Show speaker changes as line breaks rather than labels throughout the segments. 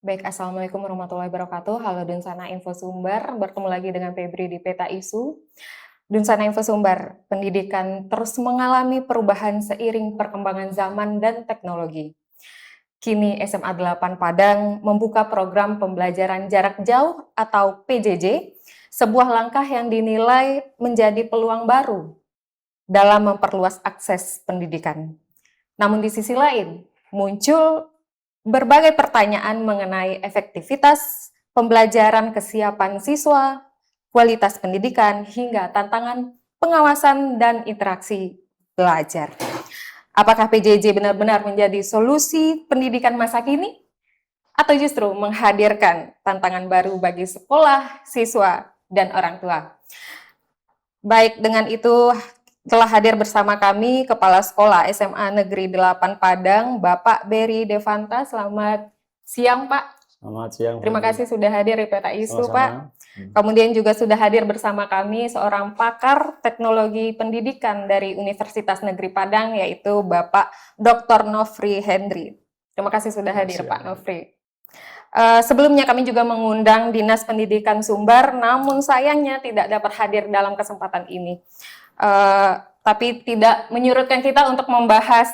Baik, Assalamualaikum warahmatullahi wabarakatuh. Halo Dunsana Info Sumber, bertemu lagi dengan Febri di Peta Isu. Dunsana Info Sumber, pendidikan terus mengalami perubahan seiring perkembangan zaman dan teknologi. Kini SMA 8 Padang membuka program pembelajaran jarak jauh atau PJJ, sebuah langkah yang dinilai menjadi peluang baru dalam memperluas akses pendidikan. Namun di sisi lain, muncul berbagai pertanyaan mengenai efektivitas pembelajaran, kesiapan siswa, kualitas pendidikan, hingga tantangan pengawasan dan interaksi belajar. Apakah PJJ benar-benar menjadi solusi pendidikan masa kini? Atau justru menghadirkan tantangan baru bagi sekolah, siswa, dan orang tua? Baik, dengan itu telah hadir bersama kami Kepala Sekolah SMA Negeri 8 Padang, Bapak Berry Devanta. Selamat siang, Pak.
Selamat siang.
Terima kasih sudah hadir di Peta Isu,
Sama-sama.
Pak. Kemudian juga sudah hadir bersama kami seorang pakar teknologi pendidikan dari Universitas Negeri Padang, yaitu Bapak Dr. Nofri Hendri. Terima kasih sudah hadir, Pak Nofri. Sebelumnya kami juga mengundang Dinas Pendidikan Sumbar, namun sayangnya tidak dapat hadir dalam kesempatan ini. Tapi tidak menyurutkan kita untuk membahas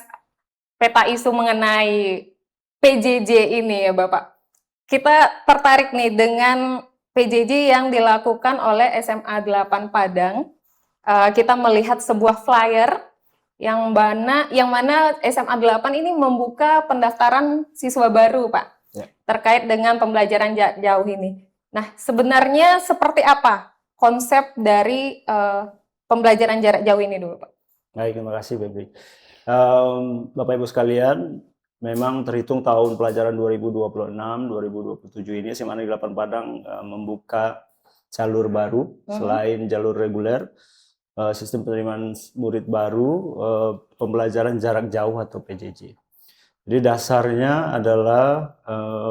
peta isu mengenai PJJ ini ya Bapak. Kita tertarik nih dengan PJJ yang dilakukan oleh SMA 8 Padang. Kita melihat sebuah flyer yang mana SMA 8 ini membuka pendaftaran siswa baru, Pak, terkait dengan pembelajaran jarak jauh ini. Nah, sebenarnya seperti apa konsep dari pembelajaran jarak jauh ini dulu, Pak?
Baik, terima kasih, Febri. Bapak Ibu sekalian, memang terhitung tahun pelajaran 2026-2027 ini SMA Negeri 8 Padang membuka jalur baru selain jalur reguler, sistem penerimaan murid baru, pembelajaran jarak jauh atau PJJ. Jadi dasarnya adalah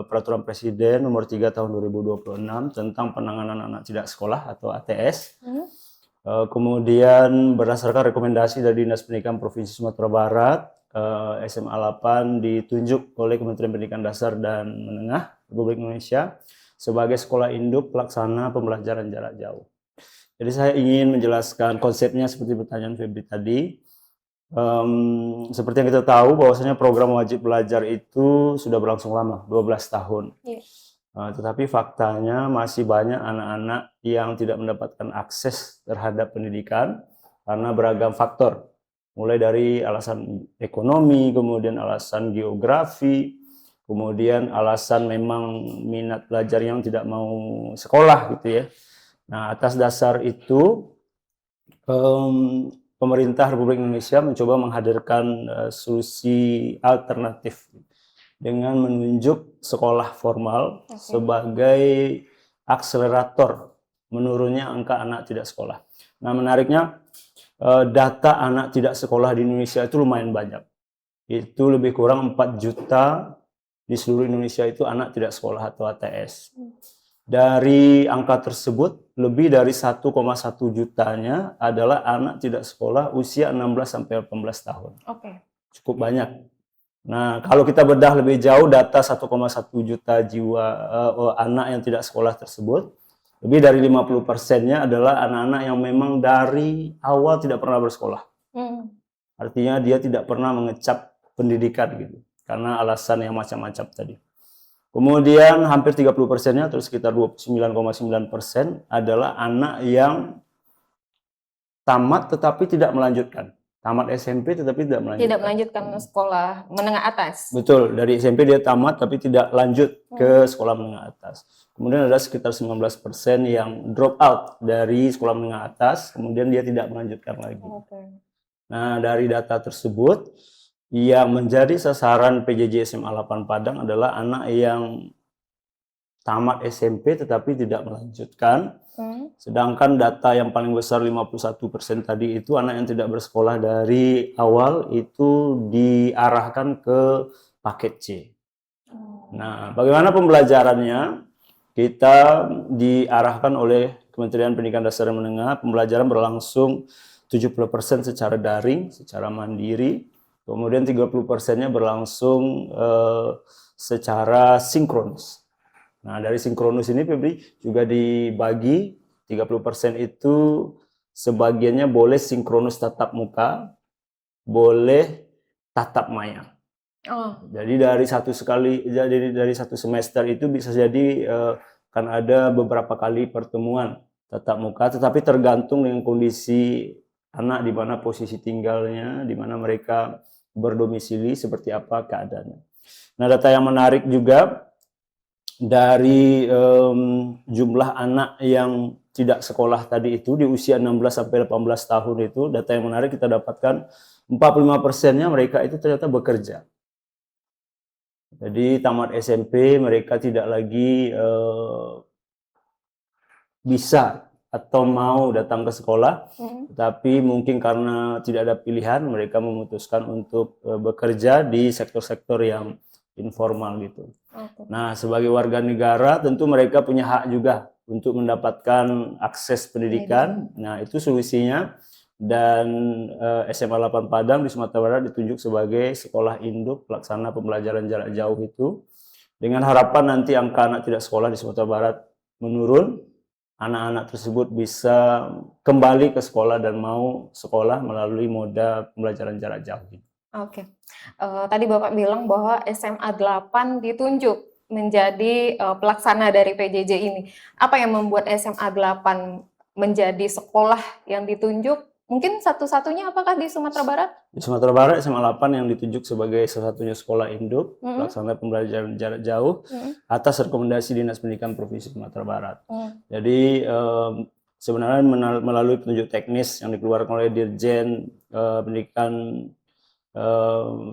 Peraturan Presiden Nomor 3 Tahun 2026 tentang penanganan anak tidak sekolah atau ATS. Kemudian berdasarkan rekomendasi dari Dinas Pendidikan Provinsi Sumatera Barat, SMA 8 ditunjuk oleh Kementerian Pendidikan Dasar dan Menengah Republik Indonesia sebagai sekolah induk pelaksana pembelajaran jarak jauh. Jadi saya ingin menjelaskan konsepnya seperti pertanyaan Febri tadi. Seperti yang kita tahu bahwasanya program wajib belajar itu sudah berlangsung lama, 12 tahun. Tetapi faktanya masih banyak anak-anak yang tidak mendapatkan akses terhadap pendidikan karena beragam faktor. Mulai dari alasan ekonomi, kemudian alasan geografi, kemudian alasan memang minat belajar yang tidak mau sekolah gitu ya. Nah, atas dasar itu pemerintah Republik Indonesia mencoba menghadirkan solusi alternatif dengan menunjuk sekolah formal sebagai akselerator menurunnya angka anak tidak sekolah. Nah, menariknya data anak tidak sekolah di Indonesia itu lumayan banyak. Itu lebih kurang 4 juta di seluruh Indonesia itu anak tidak sekolah atau ATS. Dari angka tersebut, lebih dari 1,1 jutanya adalah anak tidak sekolah usia 16 sampai 18 tahun. Cukup banyak. Nah, kalau kita bedah lebih jauh data 1,1 juta jiwa anak yang tidak sekolah tersebut, lebih dari 50%-nya adalah anak-anak yang memang dari awal tidak pernah bersekolah. Artinya dia tidak pernah mengecap pendidikan gitu, karena alasan yang macam-macam tadi. Kemudian hampir 30%-nya atau sekitar 29,9% adalah anak yang tamat tetapi tidak melanjutkan. Tamat SMP tetapi tidak melanjutkan.
Tidak melanjutkan sekolah menengah atas.
Betul, dari SMP dia tamat tapi tidak lanjut ke sekolah menengah atas. Kemudian ada sekitar 19% yang drop out dari sekolah menengah atas, kemudian dia tidak melanjutkan lagi. Nah, dari data tersebut, yang menjadi sasaran PJJ SMA 8 Padang adalah anak yang tamat SMP tetapi tidak melanjutkan. Sedangkan data yang paling besar 51% tadi itu anak yang tidak bersekolah dari awal itu diarahkan ke paket C. Nah, bagaimana pembelajarannya? Kita diarahkan oleh Kementerian Pendidikan Dasar dan Menengah, pembelajaran berlangsung 70% secara daring, secara mandiri. Kemudian 30%-nya berlangsung secara sinkronis. Nah, dari sinkronus ini Febri juga dibagi 30% itu sebagiannya boleh sinkronus tatap muka, boleh tatap maya.
Oh,
Jadi dari satu semester itu bisa jadi kan ada beberapa kali pertemuan tatap muka, tetapi tergantung dengan kondisi anak, di mana posisi tinggalnya, di mana mereka berdomisili, seperti apa keadaannya. Nah, data yang menarik juga dari jumlah anak yang tidak sekolah tadi itu di usia 16 sampai 18 tahun itu, data yang menarik kita dapatkan 45%-nya mereka itu ternyata bekerja. Jadi tamat SMP mereka tidak lagi bisa atau mau datang ke sekolah, tapi mungkin karena tidak ada pilihan mereka memutuskan untuk bekerja di sektor-sektor yang informal gitu.
oke.
Nah, sebagai warga negara tentu mereka punya hak juga untuk mendapatkan akses pendidikan. Nah, itu solusinya. Dan SMA 8 Padang di Sumatera Barat ditunjuk sebagai sekolah induk pelaksana pembelajaran jarak jauh itu, dengan harapan nanti angka anak tidak sekolah di Sumatera Barat menurun, anak-anak tersebut bisa kembali ke sekolah dan mau sekolah melalui moda pembelajaran jarak jauh.
Oke. Tadi Bapak bilang bahwa SMA 8 ditunjuk menjadi pelaksana dari PJJ ini. Apa yang membuat SMA 8 menjadi sekolah yang ditunjuk? Mungkin satu-satunya apakah di Sumatera Barat?
Di Sumatera Barat SMA 8 yang ditunjuk sebagai salah satunya sekolah induk pelaksana pembelajaran jarak jauh atas rekomendasi Dinas Pendidikan Provinsi Sumatera Barat. Jadi sebenarnya melalui petunjuk teknis yang dikeluarkan oleh Dirjen Pendidikan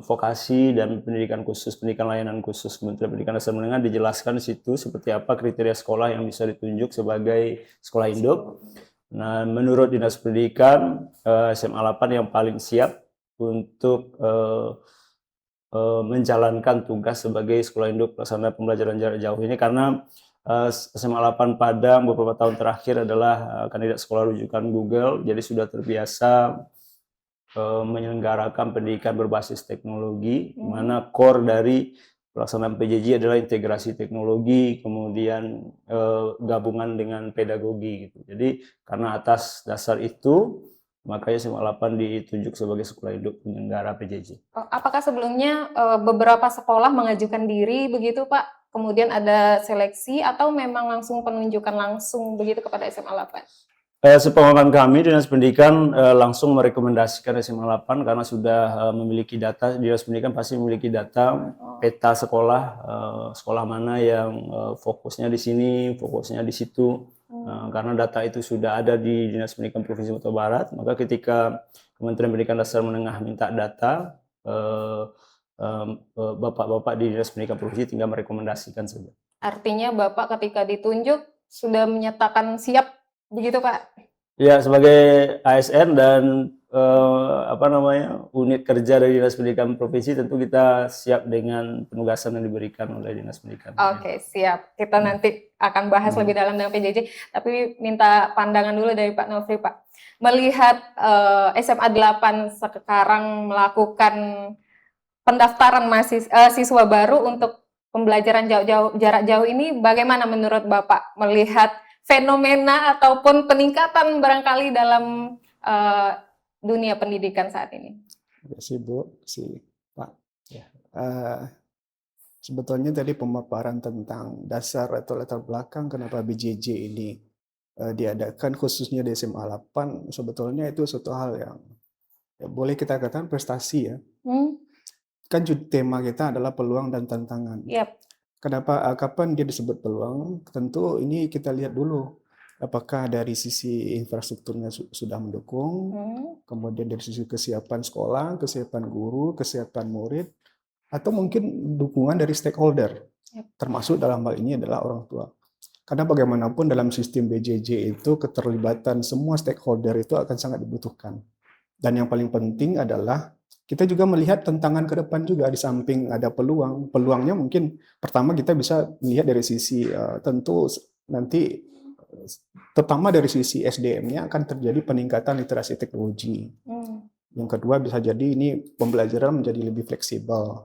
Vokasi dan Pendidikan Khusus, Pendidikan Layanan Khusus Kementerian Pendidikan Dasar Menengah, dijelaskan di situ seperti apa kriteria sekolah yang bisa ditunjuk sebagai sekolah induk. Nah, menurut Dinas Pendidikan, SMA 8 yang paling siap untuk menjalankan tugas sebagai sekolah induk pelaksana pembelajaran jarak jauh ini, karena SMA 8 Padang beberapa tahun terakhir adalah kandidat sekolah rujukan Google, jadi sudah terbiasa menyelenggarakan pendidikan berbasis teknologi, di mana core dari pelaksanaan PJJ adalah integrasi teknologi, kemudian gabungan dengan pedagogi gitu. Jadi karena atas dasar itu, makanya SMA 8 ditunjuk sebagai sekolah induk penyelenggara PJJ.
Apakah sebelumnya beberapa sekolah mengajukan diri begitu Pak? Kemudian ada seleksi atau memang langsung penunjukan langsung begitu kepada SMA 8?
Sepengalaman kami, Dinas Pendidikan langsung merekomendasikan SMA 8 karena sudah memiliki data. Dinas Pendidikan pasti memiliki data peta sekolah, sekolah mana yang fokusnya di sini, fokusnya di situ. Karena data itu sudah ada di Dinas Pendidikan Provinsi Sumatera Barat, maka ketika Kementerian Pendidikan Dasar Menengah minta data, bapak-bapak di Dinas Pendidikan Provinsi tinggal merekomendasikan saja.
Artinya Bapak ketika ditunjuk sudah menyatakan siap begitu Pak?
Ya, sebagai ASN dan unit kerja dari Dinas Pendidikan Provinsi, tentu kita siap dengan penugasan yang diberikan oleh Dinas Pendidikan.
Oke, siap. Kita nanti akan bahas lebih dalam dengan PJJ, tapi minta pandangan dulu dari Pak Nofri, Pak. Melihat SMA 8 sekarang melakukan pendaftaran siswa baru untuk pembelajaran jarak jauh ini, bagaimana menurut Bapak melihat fenomena ataupun peningkatan barangkali dalam dunia pendidikan saat ini?
Terima kasih Bu, Pak. Ya. Sebetulnya tadi pemaparan tentang dasar atau latar belakang kenapa BJJ ini diadakan khususnya di SMA 8, sebetulnya itu suatu hal yang boleh kita katakan prestasi ya. Kan tema kita adalah peluang dan tantangan.
Yep.
Kapan dia disebut peluang? Tentu ini kita lihat dulu apakah dari sisi infrastrukturnya sudah mendukung, kemudian dari sisi kesiapan sekolah, kesiapan guru, kesiapan murid, atau mungkin dukungan dari stakeholder, termasuk dalam hal ini adalah orang tua. Karena bagaimanapun dalam sistem BJJ itu keterlibatan semua stakeholder itu akan sangat dibutuhkan. Dan yang paling penting adalah kita juga melihat tantangan ke depan juga, di samping ada peluang. Peluangnya mungkin pertama kita bisa melihat dari sisi tentu nanti terutama dari sisi SDM-nya akan terjadi peningkatan literasi teknologi. Yang kedua bisa jadi ini pembelajaran menjadi lebih fleksibel.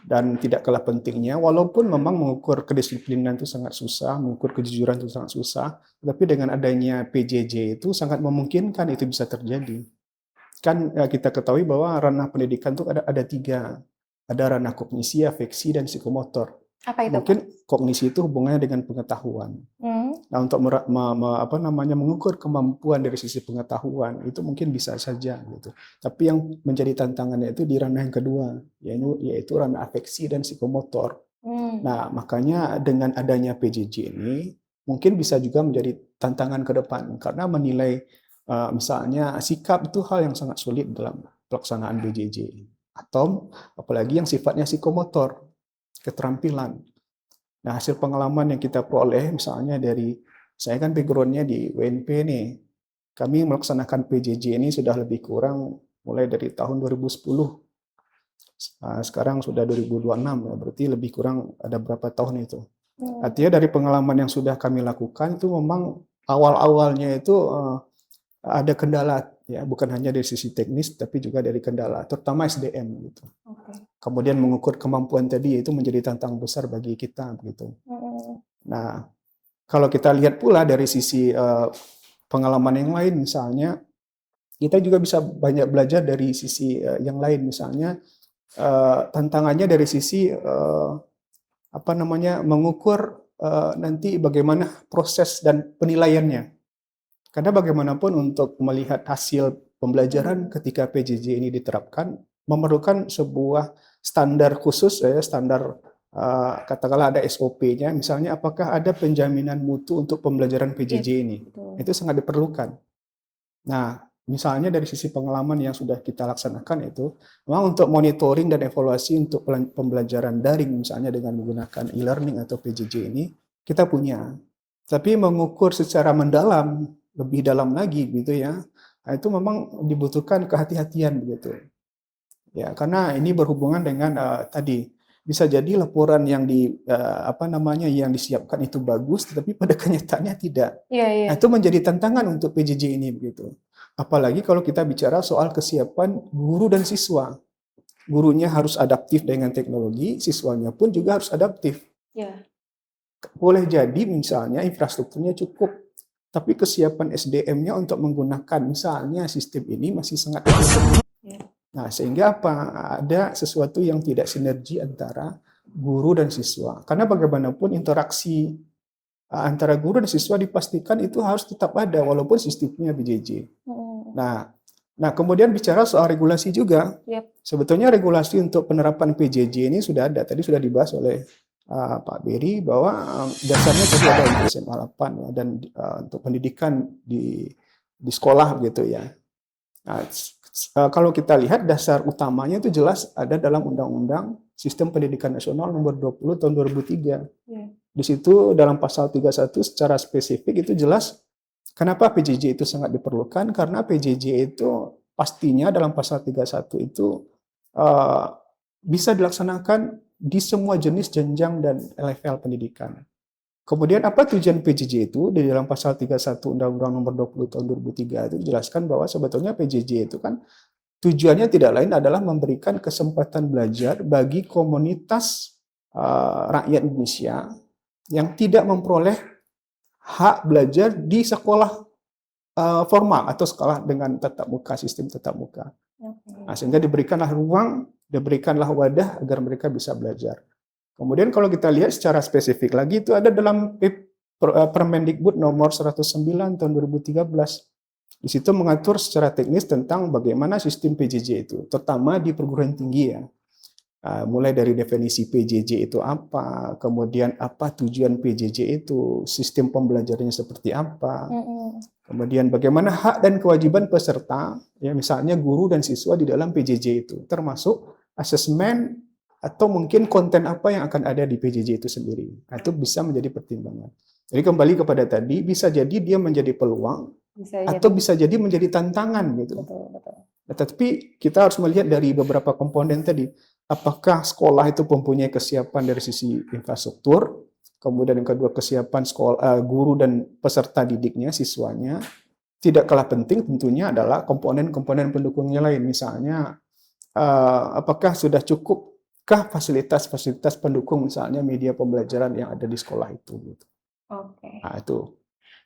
Dan tidak kalah pentingnya, walaupun memang mengukur kedisiplinan itu sangat susah, mengukur kejujuran itu sangat susah, tapi dengan adanya PJJ itu sangat memungkinkan itu bisa terjadi. Kan kita ketahui bahwa ranah pendidikan itu ada tiga. Ada ranah kognisi, afeksi, dan psikomotor.
Apa itu,
Mungkin kognisi itu hubungannya dengan pengetahuan. Nah, untuk mengukur kemampuan dari sisi pengetahuan itu mungkin bisa saja gitu. Tapi yang menjadi tantangannya itu di ranah yang kedua, yaitu ranah afeksi dan psikomotor. Nah, makanya dengan adanya PJJ ini mungkin bisa juga menjadi tantangan ke depan karena menilai misalnya sikap itu hal yang sangat sulit dalam pelaksanaan PJJ atau apalagi yang sifatnya psikomotor, keterampilan. Nah, hasil pengalaman yang kita peroleh misalnya dari saya kan background-nya di UNP nih. Kami melaksanakan PJJ ini sudah lebih kurang mulai dari tahun 2010. Sekarang sudah 2026 ya, berarti lebih kurang ada berapa tahun itu. Artinya dari pengalaman yang sudah kami lakukan itu memang awal-awalnya itu ada kendala ya, bukan hanya dari sisi teknis tapi juga dari kendala, terutama SDM gitu. Kemudian mengukur kemampuan tadi itu menjadi tantangan besar bagi kita gitu. Nah, kalau kita lihat pula dari sisi pengalaman yang lain misalnya, kita juga bisa banyak belajar dari sisi yang lain misalnya tantangannya dari sisi mengukur nanti bagaimana proses dan penilaiannya. Karena bagaimanapun untuk melihat hasil pembelajaran ketika PJJ ini diterapkan memerlukan sebuah standar khusus ya, standar katakanlah ada SOP-nya, misalnya apakah ada penjaminan mutu untuk pembelajaran PJJ ini. Itu sangat diperlukan. Nah, misalnya dari sisi pengalaman yang sudah kita laksanakan itu, memang untuk monitoring dan evaluasi untuk pembelajaran daring misalnya dengan menggunakan e-learning atau PJJ ini, kita punya. Tapi mengukur secara mendalam, lebih dalam lagi gitu ya, itu memang dibutuhkan kehati-hatian begitu. Ya, karena ini berhubungan dengan tadi bisa jadi laporan yang yang disiapkan itu bagus, tetapi pada kenyataannya tidak. Nah, itu menjadi tantangan untuk PJJ ini begitu. Apalagi kalau kita bicara soal kesiapan guru dan siswa. Gurunya harus adaptif dengan teknologi, siswanya pun juga harus adaptif. Boleh jadi misalnya infrastrukturnya cukup, tapi kesiapan SDM-nya untuk menggunakan misalnya sistem ini masih sangat minim. Nah, sehingga apa? Ada sesuatu yang tidak sinergi antara guru dan siswa. Karena bagaimanapun interaksi antara guru dan siswa dipastikan itu harus tetap ada walaupun sistemnya PJJ. Nah, kemudian bicara soal regulasi juga. Sebetulnya regulasi untuk penerapan PJJ ini sudah ada. Tadi sudah dibahas oleh Pak Beri bahwa dasarnya tadi ada untuk SMA 8 ya, dan untuk pendidikan di sekolah gitu ya. Nah, kalau kita lihat dasar utamanya itu jelas ada dalam Undang-Undang Sistem Pendidikan Nasional Nomor 20 Tahun 2003. Di situ dalam pasal 31 secara spesifik itu jelas kenapa PJJ itu sangat diperlukan, karena PJJ itu pastinya dalam pasal 31 itu bisa dilaksanakan di semua jenis jenjang dan level pendidikan. Kemudian apa tujuan PJJ itu? Di dalam pasal 31 Undang-Undang Nomor 20 Tahun 2003 itu dijelaskan bahwa sebetulnya PJJ itu kan tujuannya tidak lain adalah memberikan kesempatan belajar bagi komunitas rakyat Indonesia yang tidak memperoleh hak belajar di sekolah formal atau sekolah dengan tatap muka, sistem tatap muka. Nah, sehingga diberikanlah ruang, diberikanlah wadah agar mereka bisa belajar. Kemudian kalau kita lihat secara spesifik lagi itu ada dalam Permendikbud nomor 109 tahun 2013. Di situ mengatur secara teknis tentang bagaimana sistem PJJ itu, terutama di perguruan tinggi ya. Mulai dari definisi PJJ itu apa, kemudian apa tujuan PJJ itu, sistem pembelajarannya seperti apa, kemudian bagaimana hak dan kewajiban peserta, ya misalnya guru dan siswa di dalam PJJ itu, termasuk asesmen atau mungkin konten apa yang akan ada di PJJ itu sendiri. Nah, itu bisa menjadi pertimbangan. Jadi kembali kepada tadi, bisa jadi dia menjadi peluang, atau bisa jadi menjadi tantangan gitu. Nah, tapi kita harus melihat dari beberapa komponen tadi. Apakah sekolah itu mempunyai kesiapan dari sisi infrastruktur, kemudian yang kedua kesiapan sekolah, guru dan peserta didiknya, siswanya. Tidak kalah penting tentunya adalah komponen-komponen pendukungnya lain. Misalnya, apakah sudah cukup fasilitas-fasilitas pendukung misalnya media pembelajaran yang ada di sekolah itu gitu.
Oke.
Nah, itu.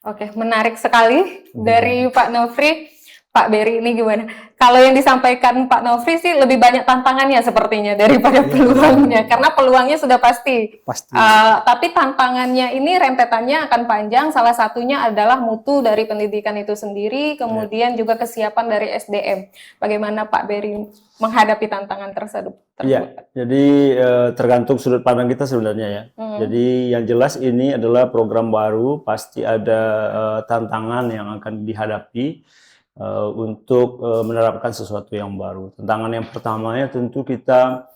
Oke, menarik sekali dari Pak Nofri. Pak Beri ini gimana? Kalau yang disampaikan Pak Nofri sih lebih banyak tantangannya sepertinya daripada peluangnya, karena peluangnya sudah pasti.
Pasti.
Tapi tantangannya ini rentetannya akan panjang. Salah satunya adalah mutu dari pendidikan itu sendiri, kemudian juga kesiapan dari SDM. Bagaimana Pak Beri menghadapi tantangan tersebut?
Iya, jadi tergantung sudut pandang kita sebenarnya ya. Jadi yang jelas ini adalah program baru, pasti ada tantangan yang akan dihadapi untuk menerapkan sesuatu yang baru. Tantangan yang pertamanya tentu kita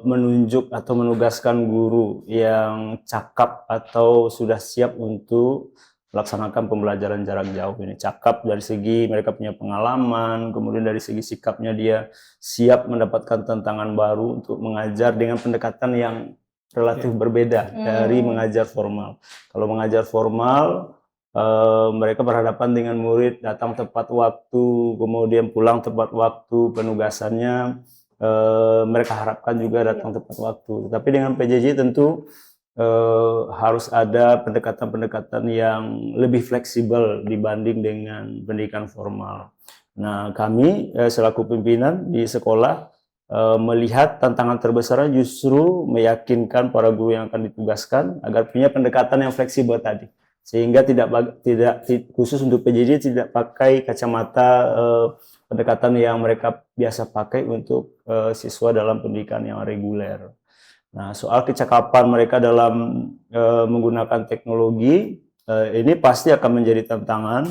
menunjuk atau menugaskan guru yang cakap atau sudah siap untuk melaksanakan pembelajaran jarak jauh ini. Cakap dari segi mereka punya pengalaman, kemudian dari segi sikapnya dia siap mendapatkan tantangan baru untuk mengajar dengan pendekatan yang relatif berbeda dari mengajar formal. Kalau mengajar formal, mereka berhadapan dengan murid datang tepat waktu, kemudian pulang tepat waktu, penugasannya mereka harapkan juga datang tepat waktu. Tapi dengan PJJ tentu harus ada pendekatan-pendekatan yang lebih fleksibel dibanding dengan pendidikan formal. Nah, kami selaku pimpinan di sekolah melihat tantangan terbesarnya justru meyakinkan para guru yang akan ditugaskan agar punya pendekatan yang fleksibel tadi. Sehingga tidak khusus untuk PJJ tidak pakai kacamata pendekatan yang mereka biasa pakai untuk siswa dalam pendidikan yang reguler. Nah, soal kecakapan mereka dalam menggunakan teknologi ini pasti akan menjadi tantangan.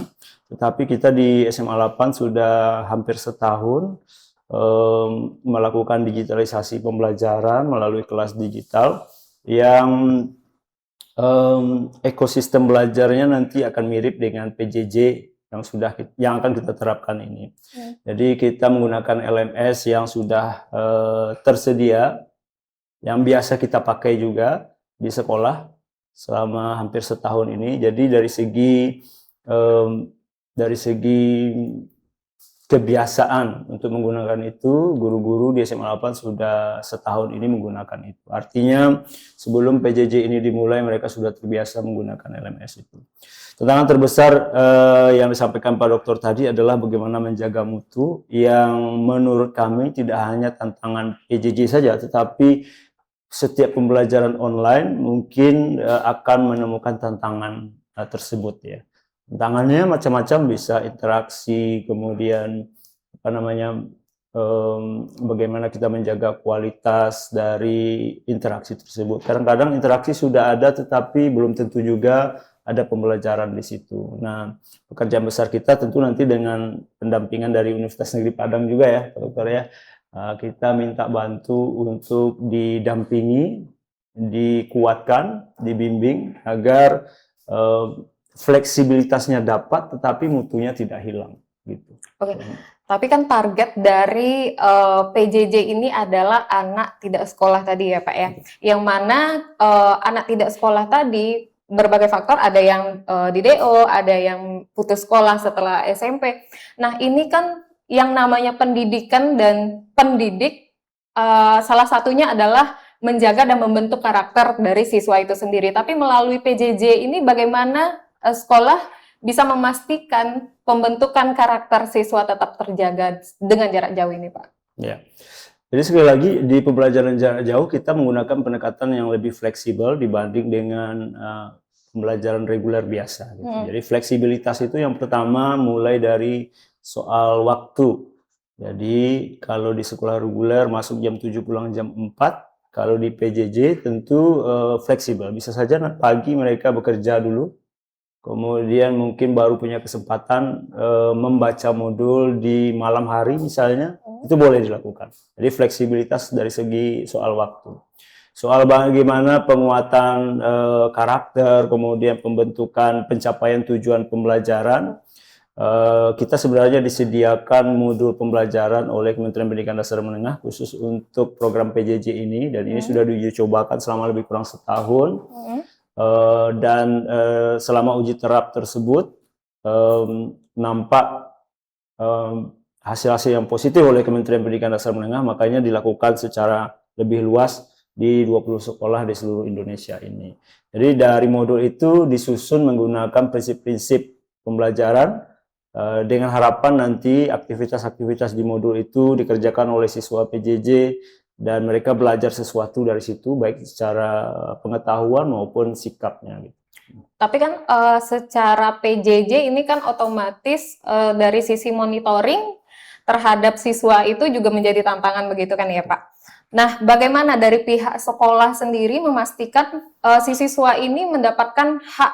Tetapi kita di SMA 8 sudah hampir setahun melakukan digitalisasi pembelajaran melalui kelas digital yang ekosistem belajarnya nanti akan mirip dengan PJJ yang akan kita terapkan ini. Jadi kita menggunakan LMS yang sudah tersedia, yang biasa kita pakai juga di sekolah selama hampir setahun ini. Jadi dari segi kebiasaan untuk menggunakan itu, guru-guru di SMA 8 sudah setahun ini menggunakan itu. Artinya sebelum PJJ ini dimulai mereka sudah terbiasa menggunakan LMS itu. Tantangan terbesar yang disampaikan Pak Dokter tadi adalah bagaimana menjaga mutu yang menurut kami tidak hanya tantangan PJJ saja, tetapi setiap pembelajaran online mungkin akan menemukan tantangan tersebut ya. Tantangannya macam-macam, bisa interaksi, kemudian bagaimana kita menjaga kualitas dari interaksi tersebut. Kadang-kadang interaksi sudah ada tetapi belum tentu juga ada pembelajaran di situ. Nah, pekerjaan besar kita tentu nanti dengan pendampingan dari Universitas Negeri Padang juga ya, Pak Dokter ya. Kita minta bantu untuk didampingi, dikuatkan, dibimbing agar fleksibilitasnya dapat, tetapi mutunya tidak hilang. Gitu.
Oke. Tapi kan target dari PJJ ini adalah anak tidak sekolah tadi ya Pak ya. Yang mana anak tidak sekolah tadi berbagai faktor, ada yang di DO, ada yang putus sekolah setelah SMP. Nah ini kan yang namanya pendidikan dan pendidik salah satunya adalah menjaga dan membentuk karakter dari siswa itu sendiri. Tapi melalui PJJ ini bagaimana sekolah bisa memastikan pembentukan karakter siswa tetap terjaga dengan jarak jauh ini, Pak?
Ya. Jadi sekali lagi di pembelajaran jarak jauh kita menggunakan pendekatan yang lebih fleksibel dibanding dengan pembelajaran reguler biasa. Gitu. Jadi fleksibilitas itu yang pertama mulai dari soal waktu. Jadi kalau di sekolah reguler masuk jam 7 pulang jam 4, kalau di PJJ tentu fleksibel. Bisa saja pagi mereka bekerja dulu, kemudian mungkin baru punya kesempatan membaca modul di malam hari misalnya, itu boleh dilakukan. Jadi fleksibilitas dari segi soal waktu. Soal bagaimana penguatan karakter, kemudian pembentukan pencapaian tujuan pembelajaran, kita sebenarnya disediakan modul pembelajaran oleh Kementerian Pendidikan Dasar Menengah khusus untuk program PJJ ini, dan ini sudah diuji cobakan selama lebih kurang setahun. Dan selama uji terap tersebut nampak hasil-hasil yang positif oleh Kementerian Pendidikan Dasar Menengah, makanya dilakukan secara lebih luas di 20 sekolah di seluruh Indonesia ini. Jadi dari modul itu disusun menggunakan prinsip-prinsip pembelajaran dengan harapan nanti aktivitas-aktivitas di modul itu dikerjakan oleh siswa PJJ dan mereka belajar sesuatu dari situ baik secara pengetahuan maupun sikapnya gitu.
Tapi kan secara PJJ ini kan otomatis dari sisi monitoring terhadap siswa itu juga menjadi tantangan begitu kan ya Pak? Nah, bagaimana dari pihak sekolah sendiri memastikan si siswa ini mendapatkan hak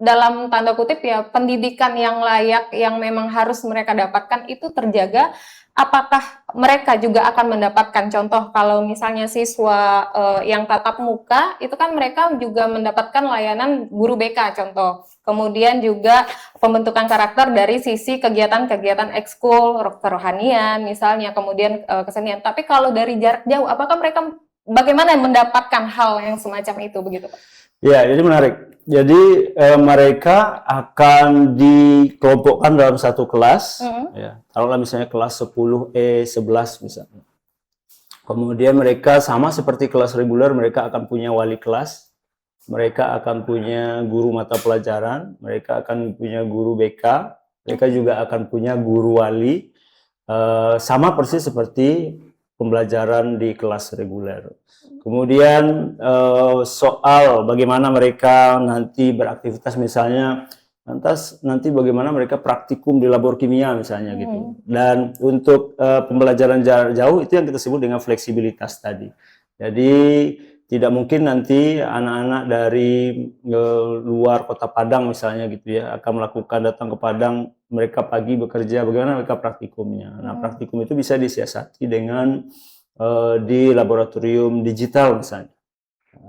dalam tanda kutip ya pendidikan yang layak yang memang harus mereka dapatkan itu terjaga? Apakah mereka juga akan mendapatkan contoh kalau misalnya siswa yang tatap muka itu kan mereka juga mendapatkan layanan guru BK contoh. Kemudian juga pembentukan karakter dari sisi kegiatan-kegiatan ekskul, kerohanian misalnya, kemudian kesenian. Tapi kalau dari jarak jauh, apakah mereka bagaimana mendapatkan hal yang semacam itu begitu Pak?
Ya, jadi menarik. Jadi mereka akan dikelompokkan dalam satu kelas, ya. Taruhlah misalnya kelas 10E 11 misalnya. Kemudian mereka sama seperti kelas reguler, mereka akan punya wali kelas, mereka akan punya guru mata pelajaran, mereka akan punya guru BK, mereka juga akan punya guru wali, sama persis seperti pembelajaran di kelas reguler. Kemudian soal bagaimana mereka nanti beraktivitas misalnya, nanti bagaimana mereka praktikum di labor kimia misalnya gitu. Dan untuk pembelajaran jarak jauh itu yang kita sebut dengan fleksibilitas tadi. Jadi tidak mungkin nanti anak-anak dari luar kota Padang misalnya gitu ya akan melakukan datang ke Padang, mereka pagi bekerja, bagaimana mereka praktikumnya. Nah, praktikum itu bisa disiasati dengan di laboratorium digital misalnya,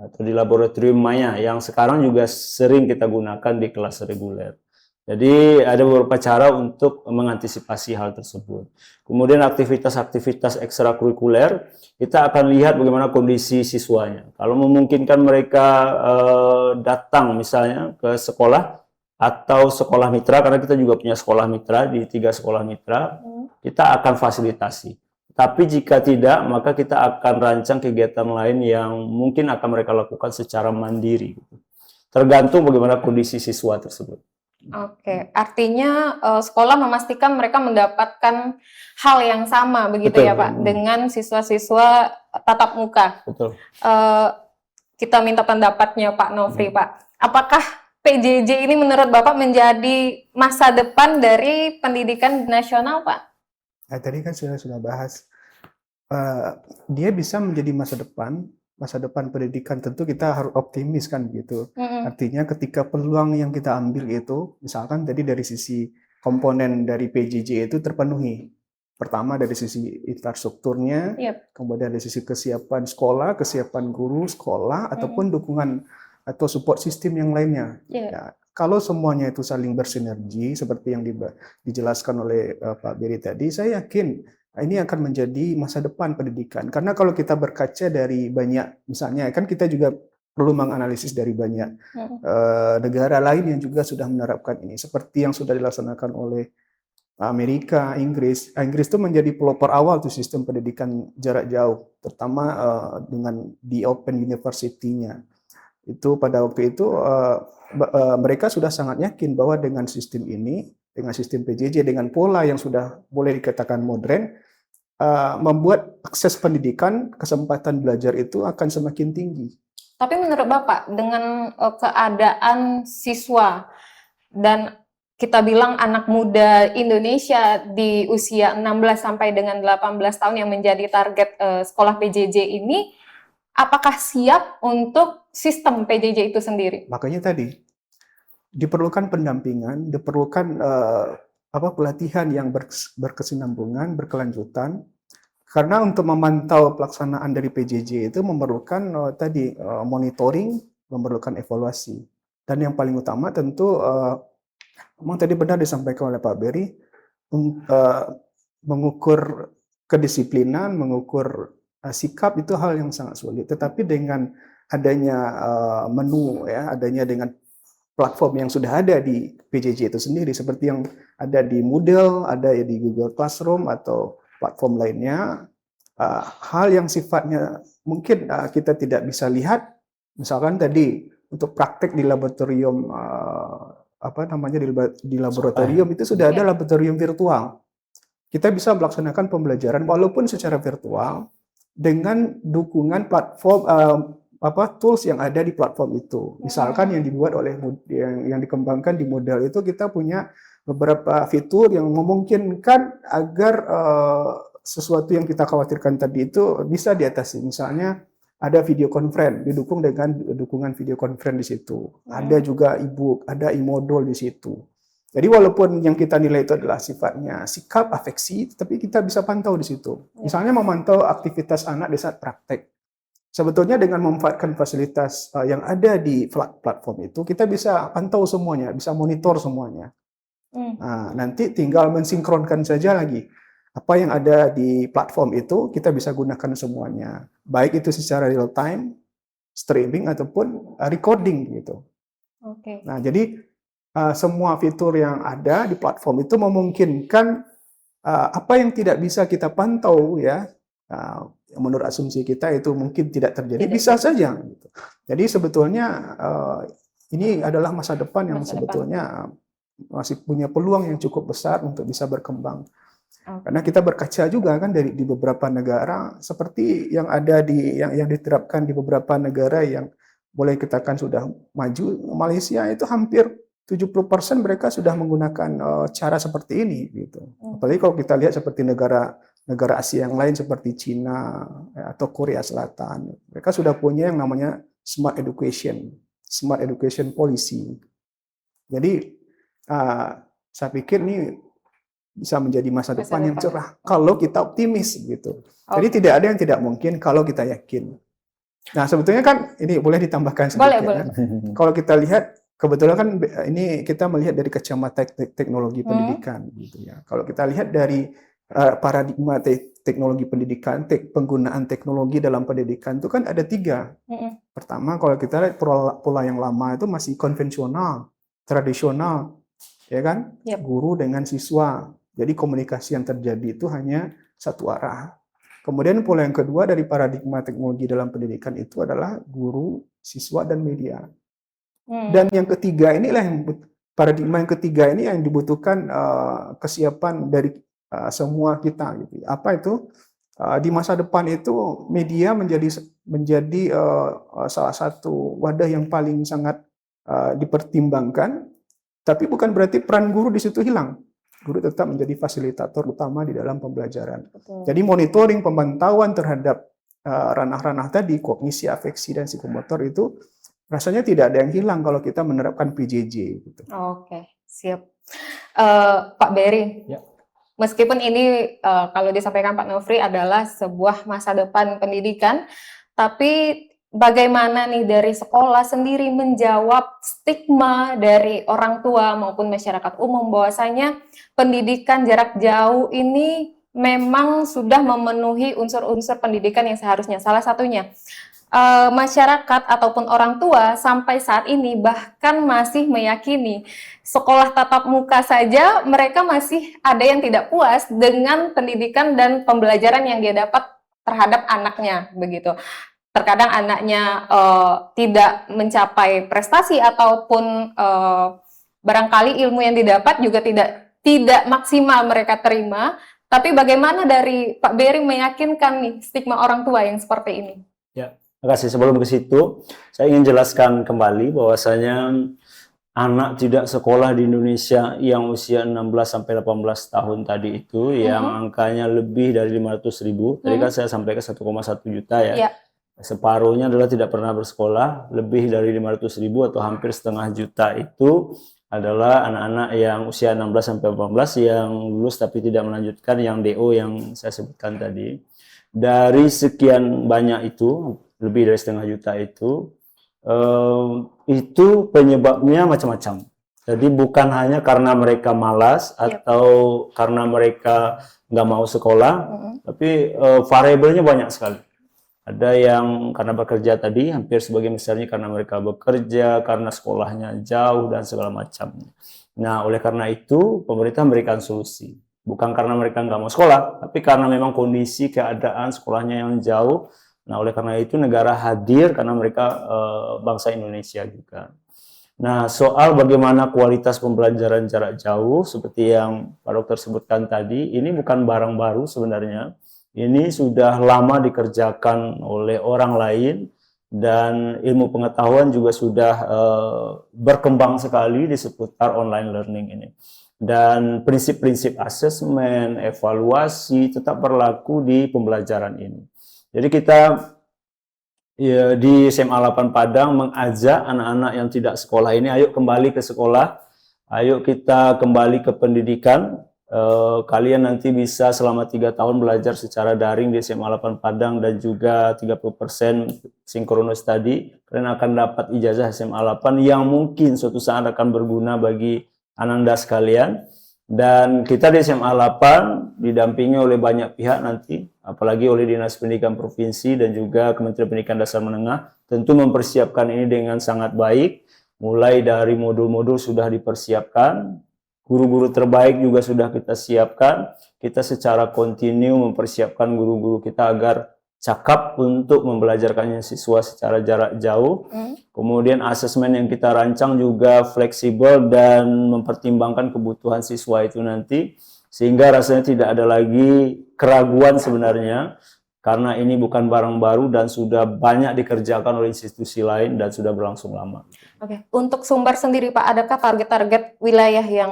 atau di laboratorium maya yang sekarang juga sering kita gunakan di kelas reguler. Jadi ada beberapa cara untuk mengantisipasi hal tersebut. Kemudian aktivitas-aktivitas ekstrakurikuler, kita akan lihat bagaimana kondisi siswanya. Kalau memungkinkan mereka datang misalnya ke sekolah atau sekolah mitra, karena kita juga punya sekolah mitra di 3 sekolah mitra, kita akan fasilitasi. Tapi jika tidak, maka kita akan rancang kegiatan lain yang mungkin akan mereka lakukan secara mandiri. Tergantung bagaimana kondisi siswa tersebut.
Oke, artinya sekolah memastikan mereka mendapatkan hal yang sama begitu. Betul, ya Pak, dengan siswa-siswa tatap muka.
Betul.
Kita minta pendapatnya Pak Nofri, Pak. Apakah PJJ ini menurut Bapak menjadi masa depan dari pendidikan nasional, Pak?
Tadi kan sudah bahas, dia bisa menjadi masa depan pendidikan. Tentu kita harus optimis kan gitu. Artinya ketika peluang yang kita ambil itu, misalkan tadi dari sisi komponen dari PJJ itu terpenuhi. Pertama dari sisi infrastrukturnya, kemudian dari sisi kesiapan sekolah, kesiapan guru sekolah, ataupun dukungan atau support sistem yang lainnya. Ya, kalau semuanya itu saling bersinergi seperti yang dijelaskan oleh Pak Beri tadi, saya yakin ini akan menjadi masa depan pendidikan. Karena kalau kita berkaca dari banyak, misalnya kan kita juga perlu menganalisis dari banyak negara lain yang juga sudah menerapkan ini, seperti yang sudah dilaksanakan oleh Amerika, Inggris. Inggris itu menjadi pelopor awal tuh sistem pendidikan jarak jauh, terutama dengan di Open University-nya. Itu pada waktu itu mereka sudah sangat yakin bahwa dengan sistem ini, dengan sistem PJJ, dengan pola yang sudah boleh dikatakan modern, membuat akses pendidikan, kesempatan belajar itu akan semakin tinggi.
Tapi menurut Bapak, dengan keadaan siswa dan kita bilang anak muda Indonesia di usia 16 sampai dengan 18 tahun yang menjadi target sekolah PJJ ini, apakah siap untuk sistem PJJ itu sendiri?
Makanya tadi diperlukan pendampingan, diperlukan pelatihan yang berkesinambungan, berkelanjutan. Karena untuk memantau pelaksanaan dari PJJ itu memerlukan monitoring, memerlukan evaluasi. Dan yang paling utama tentu, memang tadi benar disampaikan oleh Pak Beri, mengukur kedisiplinan, mengukur sikap itu hal yang sangat sulit. Tetapi dengan adanya menu, adanya dengan platform yang sudah ada di PJJ itu sendiri, seperti yang ada di Moodle, ada di Google Classroom atau platform lainnya, hal yang sifatnya mungkin kita tidak bisa lihat, misalkan tadi untuk praktek di laboratorium di laboratorium itu sudah ada laboratorium virtual. Kita bisa melaksanakan pembelajaran walaupun secara virtual dengan dukungan platform tools yang ada di platform itu. Misalkan yang dibuat oleh yang dikembangkan di model itu, kita punya beberapa fitur yang memungkinkan agar sesuatu yang kita khawatirkan tadi itu bisa diatasi. Misalnya ada video conference didukung dengan dukungan video conference di situ. Ada juga e-book, ada e-modul di situ. Jadi walaupun yang kita nilai itu adalah sifatnya sikap afeksi, tapi kita bisa pantau di situ. Misalnya memantau aktivitas anak di saat praktek. Sebetulnya dengan memanfaatkan fasilitas yang ada di platform itu, kita bisa pantau semuanya, bisa monitor semuanya. Nah, nanti tinggal mensinkronkan saja lagi. Apa yang ada di platform itu, kita bisa gunakan semuanya. Baik itu secara real time, streaming, ataupun recording gitu. Nah, jadi semua fitur yang ada di platform itu memungkinkan apa yang tidak bisa kita pantau ya, menurut asumsi kita itu mungkin tidak terjadi, bisa saja. Gitu. Jadi sebetulnya ini adalah masa depan yang sebetulnya masih punya peluang yang cukup besar untuk bisa berkembang. Karena kita berkaca juga kan di beberapa negara seperti yang ada yang diterapkan di beberapa negara yang boleh kita kan sudah maju. Malaysia itu hampir 70% mereka sudah menggunakan cara seperti ini gitu. Apalagi kalau kita lihat seperti negara Asia yang lain seperti Cina atau Korea Selatan. Mereka sudah punya yang namanya smart education policy. Jadi saya pikir ini bisa menjadi masa depan yang cerah kalau kita optimis gitu. Jadi tidak ada yang tidak mungkin kalau kita yakin. Nah, sebetulnya kan ini boleh ditambahkan sedikit. Boleh. Kalau kita lihat, kebetulan kan ini kita melihat dari kacamata teknologi pendidikan gitu ya. Kalau kita lihat dari paradigma teknologi pendidikan, penggunaan teknologi dalam pendidikan itu kan ada 3. Pertama, kalau kita lihat pola yang lama itu masih konvensional, tradisional, ya kan? Guru dengan siswa. Jadi komunikasi yang terjadi itu hanya satu arah. Kemudian pola yang kedua dari paradigma teknologi dalam pendidikan itu adalah guru, siswa, dan media. Dan yang ketiga inilah paradigma yang ketiga ini yang dibutuhkan kesiapan dari semua kita. Gitu. Apa itu? Di masa depan itu media menjadi salah satu wadah yang paling sangat dipertimbangkan. Tapi bukan berarti peran guru di situ hilang. Guru tetap menjadi fasilitator utama di dalam pembelajaran. Betul. Jadi monitoring, pemantauan terhadap ranah-ranah tadi, kognisi, afeksi, dan psikomotor itu rasanya tidak ada yang hilang kalau kita menerapkan PJJ. Gitu.
Oke, siap. Pak Berry, meskipun ini kalau disampaikan Pak Nofri adalah sebuah masa depan pendidikan, tapi bagaimana nih dari sekolah sendiri menjawab stigma dari orang tua maupun masyarakat umum bahwasanya pendidikan jarak jauh ini memang sudah memenuhi unsur-unsur pendidikan yang seharusnya. Salah satunya masyarakat ataupun orang tua sampai saat ini bahkan masih meyakini sekolah tatap muka saja mereka masih ada yang tidak puas dengan pendidikan dan pembelajaran yang dia dapat terhadap anaknya begitu. Terkadang anaknya tidak mencapai prestasi ataupun barangkali ilmu yang didapat juga tidak maksimal mereka terima. Tapi bagaimana dari Pak Berry meyakinkan nih stigma orang tua yang seperti ini?
Ya, terima kasih. Sebelum ke situ, saya ingin jelaskan kembali bahwasanya anak tidak sekolah di Indonesia yang usia 16-18 tahun tadi itu, yang angkanya lebih dari 500.000. Tadi kan saya sampai ke 1,1 juta ya. Separuhnya adalah tidak pernah bersekolah, lebih dari 500.000 atau hampir setengah juta itu adalah anak-anak yang usia 16-18 yang lulus tapi tidak melanjutkan yang DO yang saya sebutkan tadi. Dari sekian banyak itu, lebih dari setengah juta itu penyebabnya macam-macam. Jadi bukan hanya karena mereka malas atau karena mereka nggak mau sekolah, tapi variabelnya banyak sekali. Ada yang karena bekerja tadi, hampir sebagian besarnya karena mereka bekerja, karena sekolahnya jauh, dan segala macam. Nah, oleh karena itu, pemerintah memberikan solusi. Bukan karena mereka nggak mau sekolah, tapi karena memang kondisi keadaan sekolahnya yang jauh. Nah, oleh karena itu negara hadir karena mereka bangsa Indonesia juga. Nah, soal bagaimana kualitas pembelajaran jarak jauh, seperti yang Pak Dokter sebutkan tadi, ini bukan barang baru sebenarnya. Ini sudah lama dikerjakan oleh orang lain, dan ilmu pengetahuan juga sudah berkembang sekali di seputar online learning ini. Dan prinsip-prinsip asesmen, evaluasi tetap berlaku di pembelajaran ini. Jadi kita di SMA 8 Padang mengajak anak-anak yang tidak sekolah ini, ayo kembali ke sekolah, ayo kita kembali ke pendidikan. Kalian nanti bisa selama 3 tahun belajar secara daring di SMA 8 Padang dan juga 30% synchronous study. Kalian akan dapat ijazah SMA 8 yang mungkin suatu saat akan berguna bagi Ananda sekalian. Dan kita di SMA 8 didampingi oleh banyak pihak nanti, apalagi oleh Dinas Pendidikan Provinsi dan juga Kementerian Pendidikan Dasar Menengah, tentu mempersiapkan ini dengan sangat baik. Mulai dari modul-modul sudah dipersiapkan, guru-guru terbaik juga sudah kita siapkan. Kita secara kontinu mempersiapkan guru-guru kita agar cakap untuk membelajarkannya siswa secara jarak jauh. Kemudian asesmen yang kita rancang juga fleksibel dan mempertimbangkan kebutuhan siswa itu nanti, sehingga rasanya tidak ada lagi keraguan sebenarnya, karena ini bukan barang baru dan sudah banyak dikerjakan oleh institusi lain dan sudah berlangsung lama.
Oke, untuk Sumbar sendiri Pak, adakah target-target wilayah yang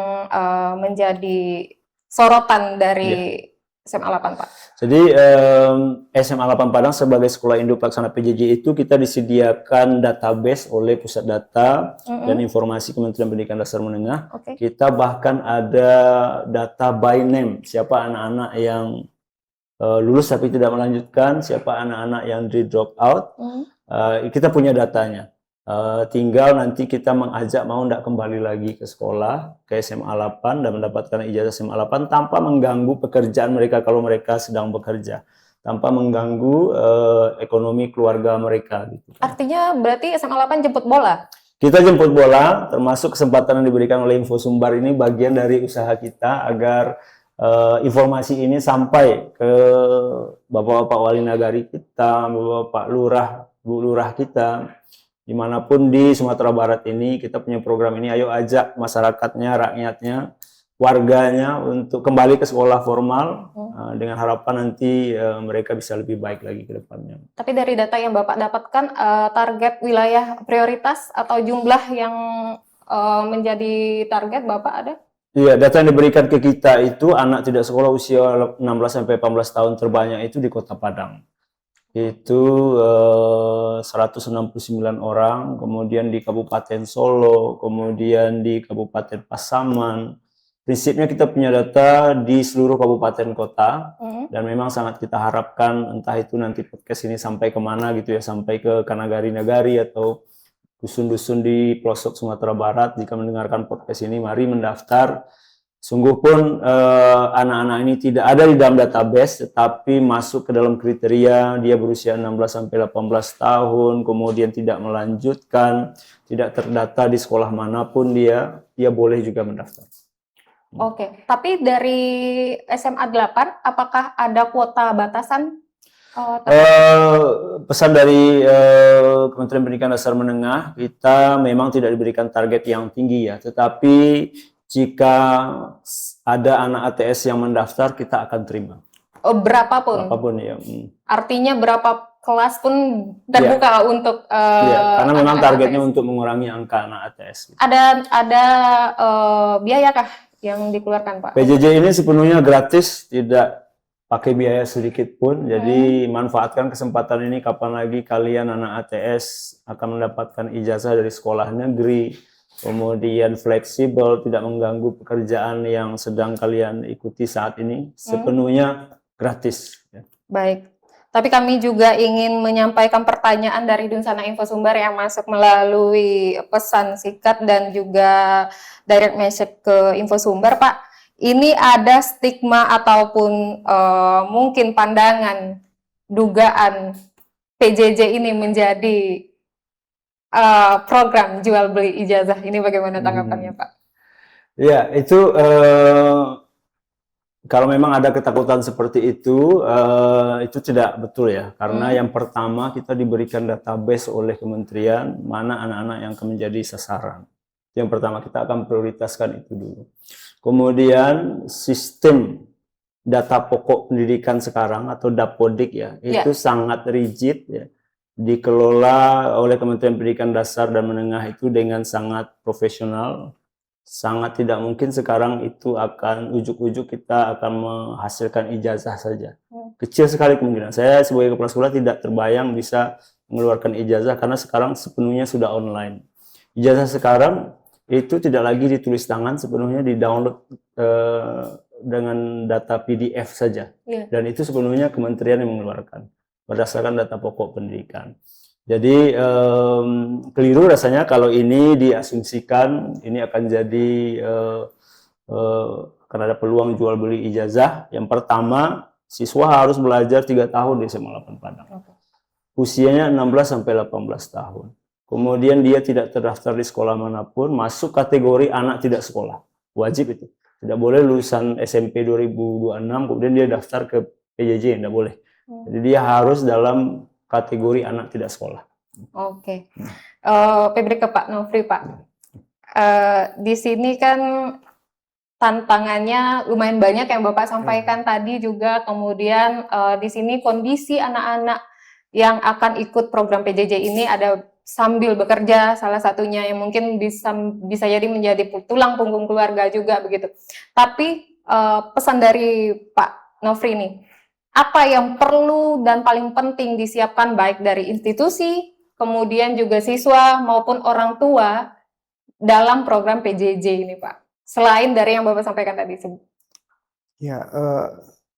menjadi sorotan dari SMA 8 Pak?
Jadi SMA 8 Padang sebagai sekolah induk pelaksana PJJ itu kita disediakan database oleh Pusat Data dan Informasi Kementerian Pendidikan Dasar Menengah. Kita bahkan ada data by name, siapa anak-anak yang lulus tapi tidak melanjutkan, siapa anak-anak yang di drop out. Kita punya datanya. Tinggal nanti kita mengajak mau tidak kembali lagi ke sekolah, ke SMA 8 dan mendapatkan ijazah SMA 8 tanpa mengganggu pekerjaan mereka kalau mereka sedang bekerja, tanpa mengganggu ekonomi keluarga mereka. Gitu.
Artinya berarti SMA 8 jemput bola?
Kita jemput bola, termasuk kesempatan yang diberikan oleh Info Sumbar ini bagian dari usaha kita agar informasi ini sampai ke Bapak-Bapak Wali Nagari kita, Bapak Lurah, Bu Lurah kita, dimanapun di Sumatera Barat ini. Kita punya program ini, ayo ajak masyarakatnya, rakyatnya, warganya untuk kembali ke sekolah formal dengan harapan nanti mereka bisa lebih baik lagi ke depannya.
Tapi dari data yang Bapak dapatkan, target wilayah prioritas atau jumlah yang menjadi target Bapak ada?
Iya, data yang diberikan ke kita itu anak tidak sekolah usia 16-18 tahun terbanyak itu di Kota Padang. Itu 169 orang, kemudian di Kabupaten Solo, kemudian di Kabupaten Pasaman. Prinsipnya kita punya data di seluruh kabupaten kota, dan memang sangat kita harapkan entah itu nanti podcast ini sampai kemana gitu ya, sampai ke Kanagari-nagari atau dusun-dusun di pelosok Sumatera Barat. Jika mendengarkan podcast ini, mari mendaftar. Sungguh pun anak-anak ini tidak ada di dalam database, tetapi masuk ke dalam kriteria dia berusia 16-18 tahun, kemudian tidak melanjutkan, tidak terdata di sekolah manapun dia boleh juga mendaftar.
Oke, tapi dari SMA 8, apakah ada kuota batasan?
Pesan dari Kementerian Pendidikan Dasar Menengah, kita memang tidak diberikan target yang tinggi ya, tetapi jika ada anak ATS yang mendaftar, kita akan terima.
Berapapun?
Berapapun ya.
Artinya berapa kelas pun terbuka untuk
karena memang
anak
targetnya
ATS.
untuk mengurangi angka anak ATS.
Ada biaya kah yang dikeluarkan Pak?
PJJ ini sepenuhnya gratis, tidak pakai biaya sedikit pun. Jadi manfaatkan kesempatan ini kapan lagi kalian anak ATS akan mendapatkan ijazah dari sekolah negeri. Kemudian fleksibel, tidak mengganggu pekerjaan yang sedang kalian ikuti saat ini, sepenuhnya gratis.
Baik, tapi kami juga ingin menyampaikan pertanyaan dari Dunsana Info Sumbar yang masuk melalui pesan singkat dan juga direct message ke Info Sumbar, Pak. Ini ada stigma ataupun mungkin pandangan, dugaan PJJ ini menjadi program jual beli ijazah. Ini bagaimana tanggapannya Pak?
Ya, itu Kalau memang ada ketakutan seperti itu tidak betul ya. Karena yang pertama kita diberikan database oleh kementerian mana anak-anak yang akan menjadi sasaran. Yang pertama kita akan prioritaskan itu dulu. Kemudian sistem data pokok pendidikan sekarang atau Dapodik ya, itu sangat rigid ya. Dikelola oleh Kementerian Pendidikan Dasar dan Menengah itu dengan sangat profesional. Sangat tidak mungkin sekarang itu akan ujuk-ujuk kita akan menghasilkan ijazah saja. Kecil sekali kemungkinan. Saya sebagai kepala sekolah tidak terbayang bisa mengeluarkan ijazah karena sekarang sepenuhnya sudah online. Ijazah sekarang itu tidak lagi ditulis tangan, sepenuhnya di-download dengan data PDF saja. Dan itu sepenuhnya kementerian yang mengeluarkan berdasarkan data pokok pendidikan. Jadi keliru rasanya kalau ini diasumsikan ini akan jadi akan ada peluang jual beli ijazah. Yang pertama, siswa harus belajar 3 tahun di SMA 8 Padang. Usianya 16 sampai 18 tahun. Kemudian dia tidak terdaftar di sekolah manapun, masuk kategori anak tidak sekolah. Wajib itu. Tidak boleh lulusan SMP 2026 kemudian dia daftar ke PJJ, tidak boleh. Jadi dia harus dalam kategori anak tidak sekolah.
Oke. Febri ke Pak Nofri, Pak. Di sini kan tantangannya lumayan banyak yang Bapak sampaikan tadi juga. Kemudian di sini kondisi anak-anak yang akan ikut program PJJ ini ada sambil bekerja, salah satunya yang mungkin bisa jadi menjadi tulang punggung keluarga juga begitu. Tapi pesan dari Pak Nofri nih, apa yang perlu dan paling penting disiapkan baik dari institusi, kemudian juga siswa maupun orang tua dalam program PJJ ini, Pak? Selain dari yang Bapak sampaikan tadi.
Ya,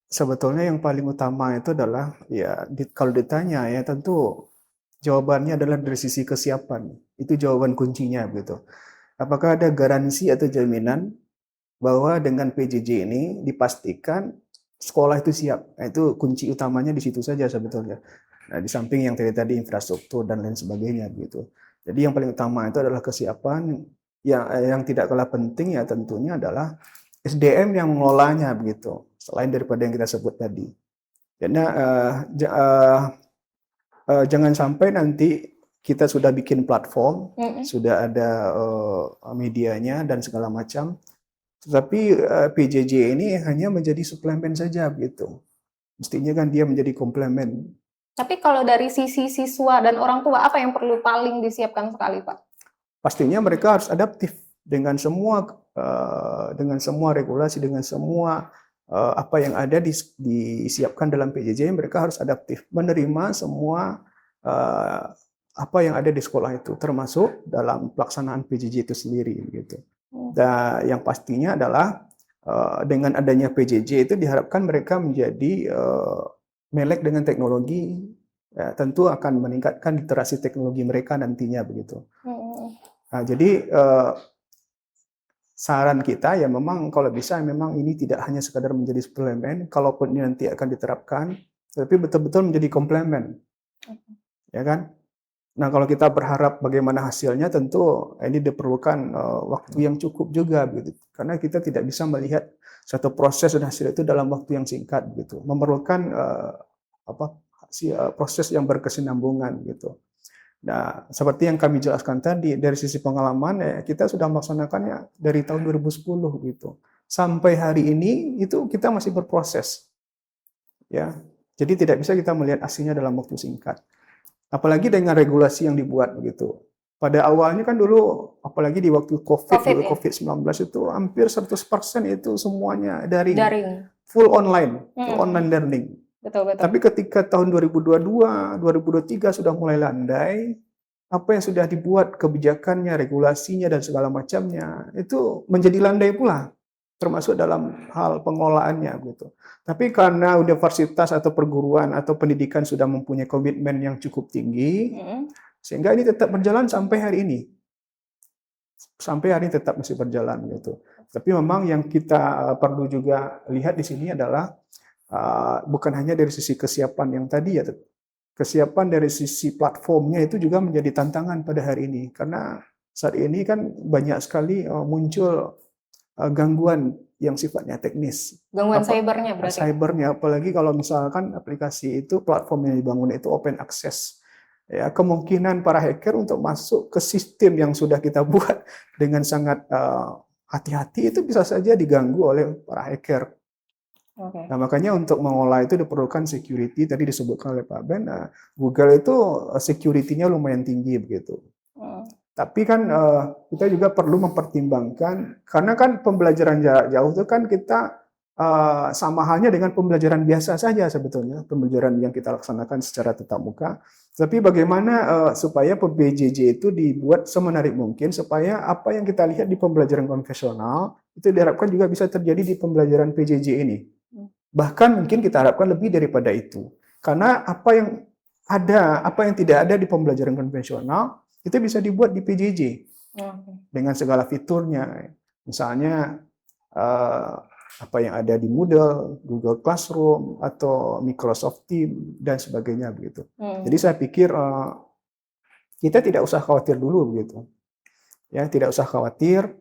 sebetulnya yang paling utama itu adalah ya kalau ditanya ya tentu jawabannya adalah dari sisi kesiapan. Itu jawaban kuncinya gitu. Apakah ada garansi atau jaminan bahwa dengan PJJ ini dipastikan sekolah itu siap? Nah, itu kunci utamanya di situ saja sebetulnya. Nah, di samping yang tadi infrastruktur dan lain sebagainya gitu. Jadi yang paling utama itu adalah kesiapan. Yang tidak kalah penting ya tentunya adalah SDM yang mengelolanya begitu. Selain daripada yang kita sebut tadi. Karena jangan sampai nanti kita sudah bikin platform, sudah ada medianya dan segala macam, tetapi PJJ ini hanya menjadi suplemen saja begitu. Mestinya kan dia menjadi komplemen.
Tapi kalau dari sisi siswa dan orang tua, apa yang perlu paling disiapkan sekali, Pak? Pastinya
mereka harus adaptif dengan semua regulasi, dengan semua apa yang ada disiapkan dalam PJJ. Mereka harus adaptif, menerima semua apa yang ada di sekolah itu, termasuk dalam pelaksanaan PJJ itu sendiri gitu. Dan yang pastinya adalah dengan adanya PJJ itu diharapkan mereka menjadi melek dengan teknologi, ya, tentu akan meningkatkan literasi teknologi mereka nantinya begitu. Nah, jadi saran kita ya memang kalau bisa memang ini tidak hanya sekadar menjadi suplemen, kalaupun ini nanti akan diterapkan, tapi betul-betul menjadi komplemen, ya kan? Nah, kalau kita berharap bagaimana hasilnya, tentu ini diperlukan waktu yang cukup juga, gitu. Karena kita tidak bisa melihat satu proses dan hasil itu dalam waktu yang singkat, gitu. Memerlukan proses yang berkesinambungan, gitu. Nah, seperti yang kami jelaskan tadi, dari sisi pengalaman ya, kita sudah melaksanakannya dari tahun 2010, gitu. Sampai hari ini itu kita masih berproses, ya. Jadi tidak bisa kita melihat hasilnya dalam waktu singkat. Apalagi dengan regulasi yang dibuat begitu. Pada awalnya kan dulu, apalagi di waktu COVID-19 itu hampir 100% itu semuanya daring. Full online, full online learning.
Betul.
Tapi ketika tahun 2022, 2023 sudah mulai landai, apa yang sudah dibuat kebijakannya, regulasinya dan segala macamnya itu menjadi landai pula, termasuk dalam hal pengelolaannya gitu. Tapi karena universitas atau perguruan atau pendidikan sudah mempunyai komitmen yang cukup tinggi, sehingga ini tetap berjalan sampai hari ini. Sampai hari ini tetap masih berjalan gitu. Tapi memang yang kita perlu juga lihat di sini adalah bukan hanya dari sisi kesiapan yang tadi ya, kesiapan dari sisi platformnya itu juga menjadi tantangan pada hari ini. Karena saat ini kan banyak sekali muncul gangguan yang sifatnya teknis.
Gangguan
Apa-
cybernya berarti.
Cybernya, apalagi kalau misalkan aplikasi itu platform yang dibangun itu open access, ya kemungkinan para hacker untuk masuk ke sistem yang sudah kita buat dengan sangat hati-hati itu bisa saja diganggu oleh para hacker.
Oke.
Nah, makanya untuk mengolah itu diperlukan security, tadi disebutkan oleh Pak Ben, Google itu security-nya lumayan tinggi begitu. Tapi kan kita juga perlu mempertimbangkan, karena kan pembelajaran jarak jauh itu kan kita sama halnya dengan pembelajaran biasa saja sebetulnya, pembelajaran yang kita laksanakan secara tatap muka. Tapi bagaimana supaya PJJ itu dibuat semenarik mungkin, supaya apa yang kita lihat di pembelajaran konvensional, itu diharapkan juga bisa terjadi di pembelajaran PJJ ini. Bahkan mungkin kita harapkan lebih daripada itu. Karena apa yang ada, apa yang tidak ada di pembelajaran konvensional, itu bisa dibuat di PJJ dengan segala fiturnya. Misalnya apa yang ada di Moodle, Google Classroom, atau Microsoft Teams, dan sebagainya begitu. Jadi saya pikir kita tidak usah khawatir dulu begitu. Ya, tidak usah khawatir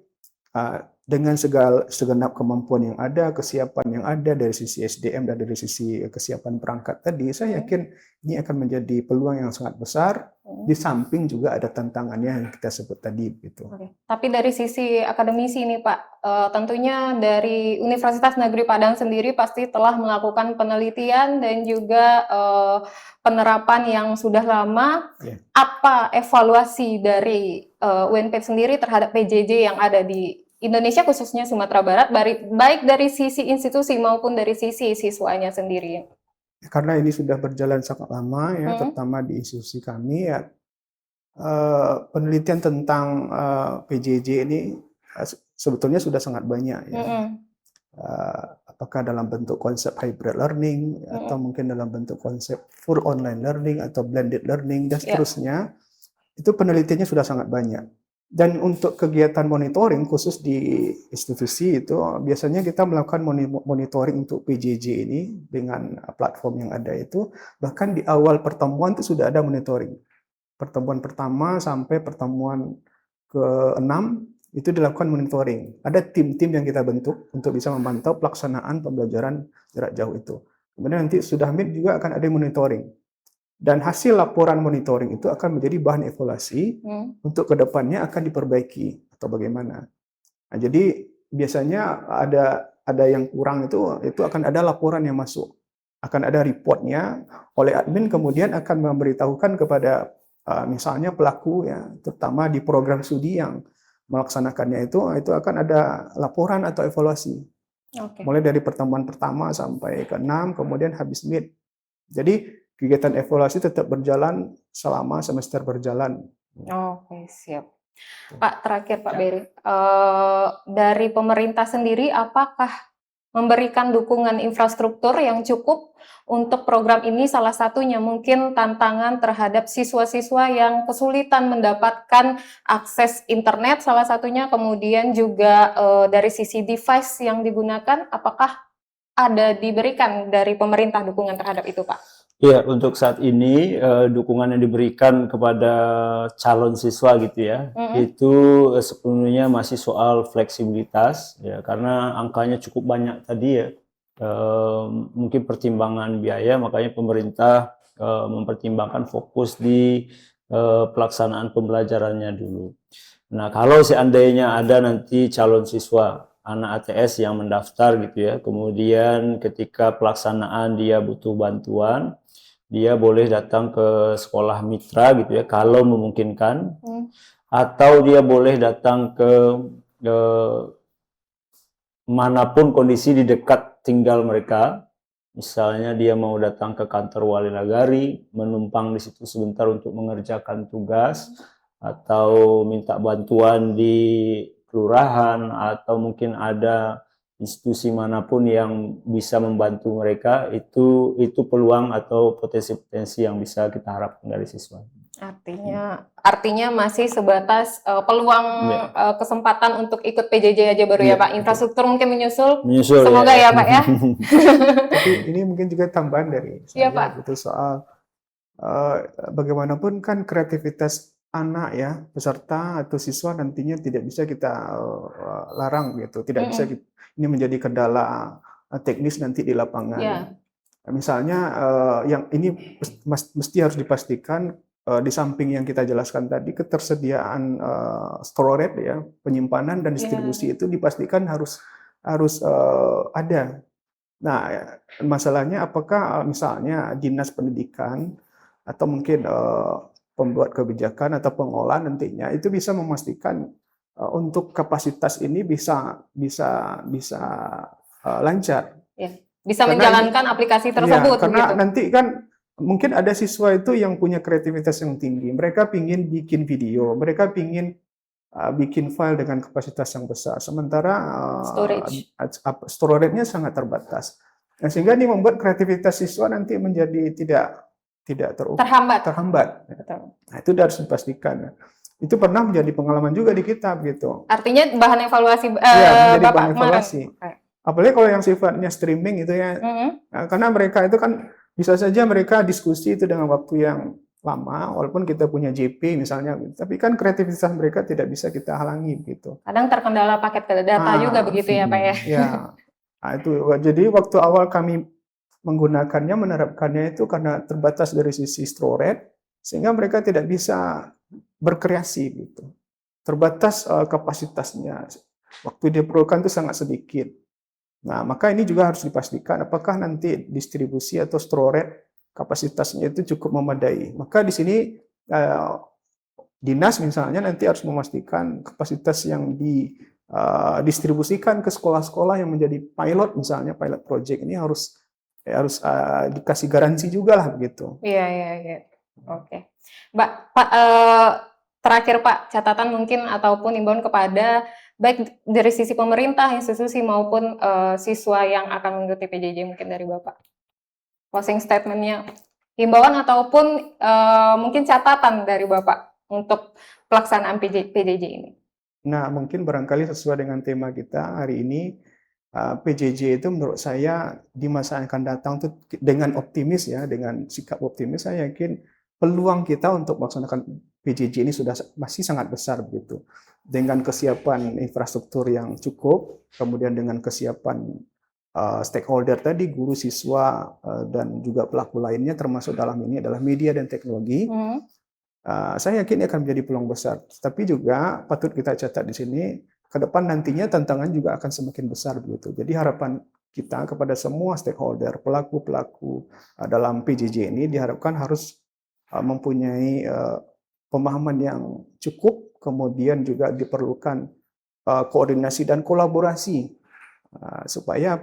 dengan segenap kemampuan yang ada, kesiapan yang ada dari sisi SDM dan dari sisi kesiapan perangkat tadi, saya yakin ini akan menjadi peluang yang sangat besar. Di samping juga ada tantangannya yang kita sebut tadi gitu.
Tapi dari sisi akademisi ini Pak, tentunya dari Universitas Negeri Padang sendiri pasti telah melakukan penelitian dan juga penerapan yang sudah lama. Apa evaluasi dari UNPAD sendiri terhadap PJJ yang ada di Indonesia, khususnya Sumatera Barat, baik dari sisi institusi maupun dari sisi siswanya sendiri?
Karena ini sudah berjalan sangat lama ya, terutama di institusi kami ya, penelitian tentang PJJ ini sebetulnya sudah sangat banyak ya. Apakah dalam bentuk konsep hybrid learning atau mungkin dalam bentuk konsep full online learning atau blended learning dan seterusnya, itu penelitiannya sudah sangat banyak. Dan untuk kegiatan monitoring khusus di institusi itu biasanya kita melakukan monitoring untuk PJJ ini dengan platform yang ada itu, bahkan di awal pertemuan itu sudah ada monitoring. Pertemuan pertama sampai pertemuan ke-6 itu dilakukan monitoring. Ada tim-tim yang kita bentuk untuk bisa memantau pelaksanaan pembelajaran jarak jauh itu. Kemudian nanti sudah meet juga akan ada monitoring. Dan hasil laporan monitoring itu akan menjadi bahan evaluasi untuk kedepannya akan diperbaiki atau bagaimana. Nah, jadi biasanya ada yang kurang itu akan ada laporan yang masuk, akan ada reportnya oleh admin, kemudian akan memberitahukan kepada misalnya pelaku ya, terutama di program studi yang melaksanakannya itu akan ada laporan atau evaluasi. Mulai dari pertemuan pertama sampai ke-6, kemudian habis meet. Jadi kegiatan evaluasi tetap berjalan selama semester berjalan.
Oke, siap. Pak, terakhir Pak Beri, dari pemerintah sendiri apakah memberikan dukungan infrastruktur yang cukup untuk program ini? Salah satunya mungkin tantangan terhadap siswa-siswa yang kesulitan mendapatkan akses internet, salah satunya, kemudian juga dari sisi device yang digunakan, apakah ada diberikan dari pemerintah dukungan terhadap itu, Pak?
Ya, untuk saat ini dukungan yang diberikan kepada calon siswa gitu ya, itu sepenuhnya masih soal fleksibilitas ya, karena angkanya cukup banyak tadi ya, mungkin pertimbangan biaya, makanya pemerintah mempertimbangkan fokus di pelaksanaan pembelajarannya dulu. Nah, kalau seandainya ada nanti calon siswa anak ATS yang mendaftar gitu ya, kemudian ketika pelaksanaan dia butuh bantuan, dia boleh datang ke sekolah mitra gitu ya, kalau memungkinkan, atau dia boleh datang ke manapun kondisi di dekat tinggal mereka. Misalnya dia mau datang ke kantor wali nagari, menumpang di situ sebentar untuk mengerjakan tugas, atau minta bantuan di kelurahan, atau mungkin ada institusi manapun yang bisa membantu mereka, itu peluang atau potensi-potensi yang bisa kita harapkan dari siswa.
Artinya masih sebatas peluang kesempatan untuk ikut PJJ aja baru ya Pak. Infrastruktur mungkin menyusul semoga ya Pak ya.
Tapi ini mungkin juga tambahan dari saya
Pak.
gitu soal bagaimanapun kan kreativitas anak ya, peserta atau siswa nantinya tidak bisa kita larang gitu, tidak bisa ini menjadi kendala teknis nanti di lapangan.
Yeah.
Misalnya yang ini mesti harus dipastikan di samping yang kita jelaskan tadi, ketersediaan storage ya, penyimpanan dan distribusi itu dipastikan harus ada. Nah, masalahnya apakah misalnya dinas pendidikan atau mungkin pembuat kebijakan atau pengolah nantinya itu bisa memastikan untuk kapasitas ini bisa lancar.
Ya, bisa menjalankan aplikasi tersebut.
Ya, karena
begitu.
nanti kan mungkin ada siswa itu yang punya kreativitas yang tinggi. Mereka pingin bikin video, mereka pingin bikin file dengan kapasitas yang besar. Sementara storage-nya sangat terbatas. Nah, sehingga ini membuat kreativitas siswa nanti menjadi tidak terhambat. Nah, itu harus dipastikan. Itu pernah menjadi pengalaman juga di kita gitu.
Artinya bahan evaluasi
menjadi
Bapak
bahan evaluasi. Apalagi kalau yang sifatnya streaming itu ya. Nah, karena mereka itu kan bisa saja mereka diskusi itu dengan waktu yang lama, walaupun kita punya JP misalnya, tapi kan kreativitas mereka tidak bisa kita halangi gitu.
Kadang terkendala paket data juga begitu ya Pak ya.
Ya, nah, itu jadi waktu awal kami menggunakannya, menerapkannya itu karena terbatas dari sisi storage, sehingga mereka tidak bisa berkreasi gitu. Terbatas kapasitasnya, waktu diperlukan itu sangat sedikit. Nah, maka ini juga harus dipastikan apakah nanti distribusi atau storage kapasitasnya itu cukup memadai. Maka di sini dinas misalnya nanti harus memastikan kapasitas yang didistribusikan ke sekolah-sekolah yang menjadi pilot, misalnya pilot project ini harus dikasih garansi juga lah begitu.
Iya. Oke. Mbak, Pak, terakhir Pak, catatan mungkin ataupun imbauan kepada baik dari sisi pemerintah, institusi maupun siswa yang akan mengikuti PJJ mungkin dari Bapak. Closing statement-nya, himbauan ataupun mungkin catatan dari Bapak untuk pelaksanaan PJJ ini.
Nah, mungkin barangkali sesuai dengan tema kita hari ini, PJJ itu menurut saya di masa yang akan datang tuh dengan optimis ya, dengan sikap optimis, saya yakin peluang kita untuk melaksanakan PJJ ini masih sangat besar begitu. Dengan kesiapan infrastruktur yang cukup, kemudian dengan kesiapan stakeholder tadi, guru, siswa, dan juga pelaku lainnya, termasuk dalam ini adalah media dan teknologi. Saya yakin ini akan menjadi peluang besar. Tapi juga patut kita catat di sini, ke depan nantinya tantangan juga akan semakin besar begitu. Jadi harapan kita kepada semua stakeholder, pelaku-pelaku dalam PJJ ini diharapkan harus mempunyai pemahaman yang cukup, kemudian juga diperlukan koordinasi dan kolaborasi supaya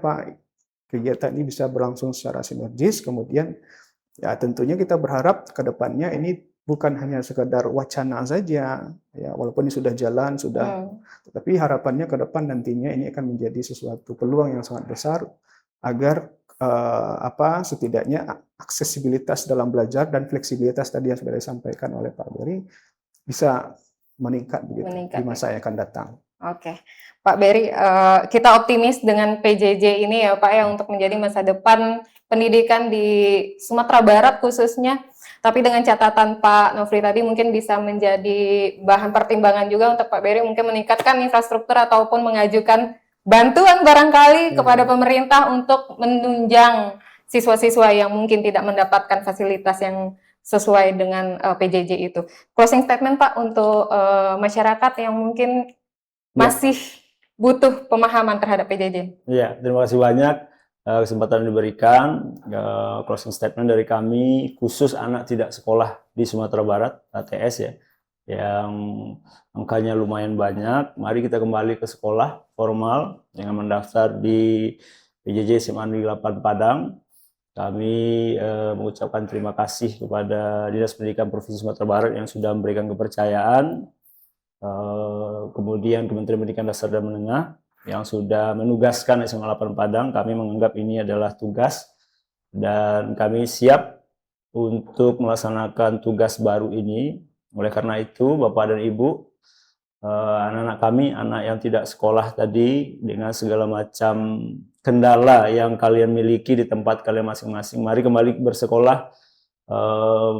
kegiatan ini bisa berlangsung secara sinergis. Kemudian ya tentunya kita berharap ke depannya ini bukan hanya sekadar wacana saja, ya walaupun ini sudah jalan, tetapi harapannya ke depan nantinya ini akan menjadi sesuatu peluang yang sangat besar agar setidaknya aksesibilitas dalam belajar dan fleksibilitas tadi yang sudah disampaikan oleh Pak Berry bisa meningkat di masa yang akan datang.
Oke, Pak Berry, kita optimis dengan PJJ ini ya Pak ya untuk menjadi masa depan pendidikan di Sumatera Barat khususnya. Tapi dengan catatan Pak Nofri tadi mungkin bisa menjadi bahan pertimbangan juga untuk Pak Berry mungkin meningkatkan infrastruktur ataupun mengajukan bantuan barangkali kepada pemerintah untuk menunjang siswa-siswa yang mungkin tidak mendapatkan fasilitas yang sesuai dengan PJJ itu. Closing statement Pak untuk masyarakat yang mungkin masih butuh pemahaman terhadap PJJ.
Iya, terima kasih banyak kesempatan yang diberikan. Closing statement dari kami khusus anak tidak sekolah di Sumatera Barat, ATS ya, yang angkanya lumayan banyak. Mari kita kembali ke sekolah formal dengan mendaftar di PJJ SMA Negeri 8 Padang. Kami mengucapkan terima kasih kepada Dinas Pendidikan Provinsi Sumatera Barat yang sudah memberikan kepercayaan, kemudian Kementerian Pendidikan Dasar dan Menengah yang sudah menugaskan SMA 8 Padang. Kami menganggap ini adalah tugas dan kami siap untuk melaksanakan tugas baru ini. Oleh karena itu, Bapak dan Ibu, anak-anak kami, anak yang tidak sekolah tadi, dengan segala macam kendala yang kalian miliki di tempat kalian masing-masing, mari kembali bersekolah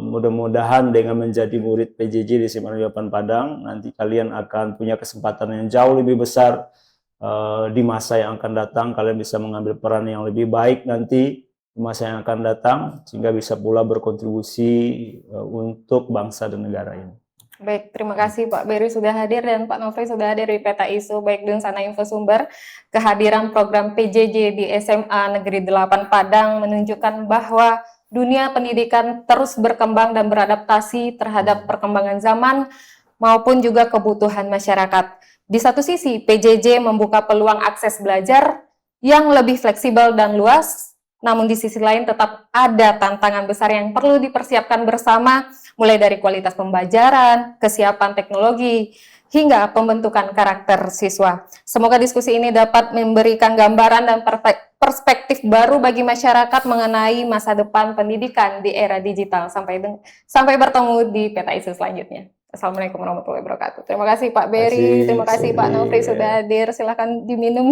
Mudah-mudahan dengan menjadi murid PJJ di SMA 8 Padang, nanti kalian akan punya kesempatan yang jauh lebih besar di masa yang akan datang. Kalian bisa mengambil peran yang lebih baik nanti di masa yang akan datang, sehingga bisa pula berkontribusi untuk bangsa dan negara ini.
Baik, terima kasih Pak Beri sudah hadir dan Pak Nofri sudah hadir di Peta Isu baik Dunsana Info Sumber. Kehadiran program PJJ di SMA Negeri 8 Padang menunjukkan bahwa dunia pendidikan terus berkembang dan beradaptasi terhadap perkembangan zaman maupun juga kebutuhan masyarakat. Di satu sisi, PJJ membuka peluang akses belajar yang lebih fleksibel dan luas, namun di sisi lain tetap ada tantangan besar yang perlu dipersiapkan bersama, mulai dari kualitas pembelajaran, kesiapan teknologi, hingga pembentukan karakter siswa. Semoga diskusi ini dapat memberikan gambaran dan perspektif baru bagi masyarakat mengenai masa depan pendidikan di era digital. Sampai bertemu di Peta Isu selanjutnya. Assalamualaikum warahmatullahi wabarakatuh. Terima kasih Pak Beri, terima kasih Pak Nofri sudah hadir. Silakan diminum.